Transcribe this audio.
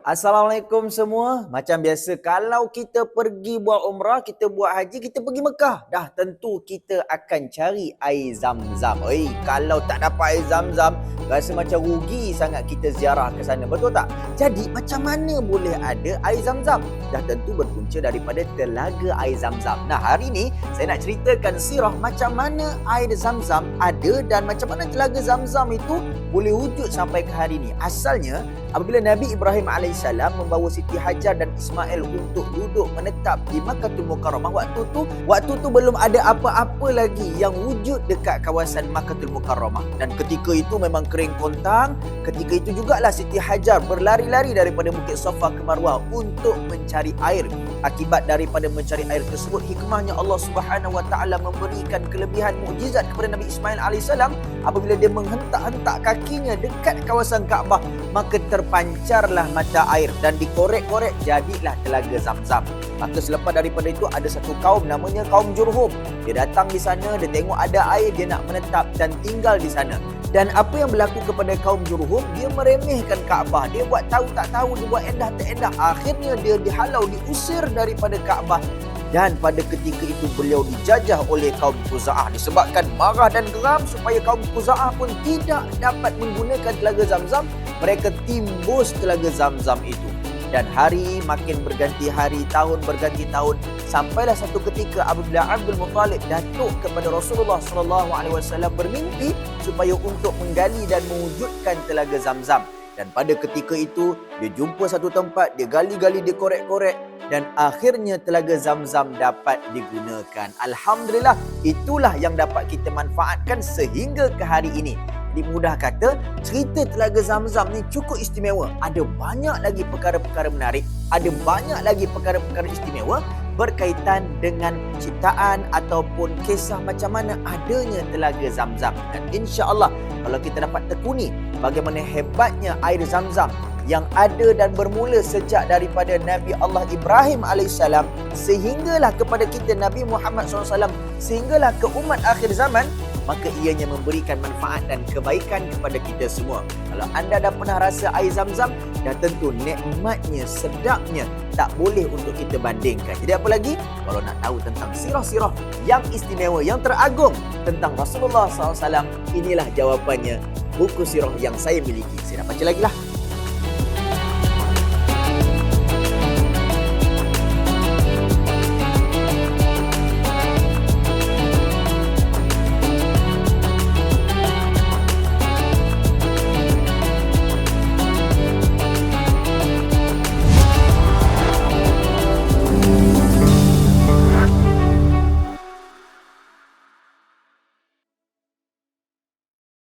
Assalamualaikum semua. Macam biasa, kalau kita pergi buat umrah, kita buat haji, kita pergi Mekah. Dah tentu kita akan cari air zam-zam. Kalau tak dapat air zam-zam, rasa macam rugi sangat kita ziarah ke sana. Betul tak? Jadi, macam mana boleh ada air zam-zam? Dah tentu berpunca daripada telaga air zam-zam. Nah, hari ni saya nak ceritakan sirah macam mana air zam-zam ada dan macam mana telaga zam-zam itu boleh wujud sampai ke hari ni. Asalnya, apabila Nabi Ibrahim AS membawa Siti Hajar dan Ismail untuk duduk menetap di Makkahul Mukarramah, waktu tu belum ada apa-apa lagi yang wujud dekat kawasan Makkahul Mukarramah. Dan ketika itu memang kering kontang. Ketika itu jugalah Siti Hajar berlari-lari daripada Bukit Safa ke Marwah untuk mencari air. Akibat daripada mencari air tersebut, hikmahnya Allah Subhanahu Wa Taala memberikan kelebihan mukjizat kepada Nabi Ismail AS. Apabila dia menghentak-hentak kakinya dekat kawasan Kaabah, maka terpancarlah mata air dan dikorek-korek jadilah telaga Zam-Zam. Maka selepas daripada itu ada satu kaum namanya kaum Jurhum. Dia datang di sana, dia tengok ada air, dia nak menetap dan tinggal di sana. Dan apa yang berlaku kepada kaum Jurhum, dia meremehkan Kaabah. Dia buat tahu tak tahu, dia buat endah tak endah. Akhirnya dia dihalau, diusir daripada Kaabah. Dan pada ketika itu beliau dijajah oleh kaum Khuza'ah. Disebabkan marah dan geram supaya kaum Khuza'ah pun tidak dapat menggunakan telaga Zam-Zam, mereka timbus telaga Zam-Zam itu. Dan hari makin berganti hari, tahun berganti tahun, sampailah satu ketika apabila Abdul Muttalib datuk kepada Rasulullah SAW bermimpi supaya untuk menggali dan mewujudkan telaga Zam-Zam. Dan pada ketika itu, dia jumpa satu tempat, dia gali-gali, dia korek-korek, dan akhirnya telaga Zam-Zam dapat digunakan. Alhamdulillah, itulah yang dapat kita manfaatkan sehingga ke hari ini. Di mudah kata, cerita telaga Zam-Zam ni cukup istimewa. Ada banyak lagi perkara-perkara menarik, ada banyak lagi perkara-perkara istimewa berkaitan dengan ciptaan ataupun kisah macam mana adanya telaga Zam-Zam. Dan insya-Allah, kalau kita dapat tekuni bagaimana hebatnya air Zam-Zam yang ada dan bermula sejak daripada Nabi Allah Ibrahim AS sehinggalah kepada kita Nabi Muhammad SAW, sehinggalah ke umat akhir zaman, maka ianya memberikan manfaat dan kebaikan kepada kita semua. Kalau anda dah pernah rasa air Zam-Zam, dah tentu nikmatnya, sedapnya tak boleh untuk kita bandingkan. Jadi apa lagi? Kalau nak tahu tentang sirah-sirah yang istimewa, yang teragung tentang Rasulullah SAW, inilah jawapannya, buku sirah yang saya miliki. Saya nak baca lagi lah.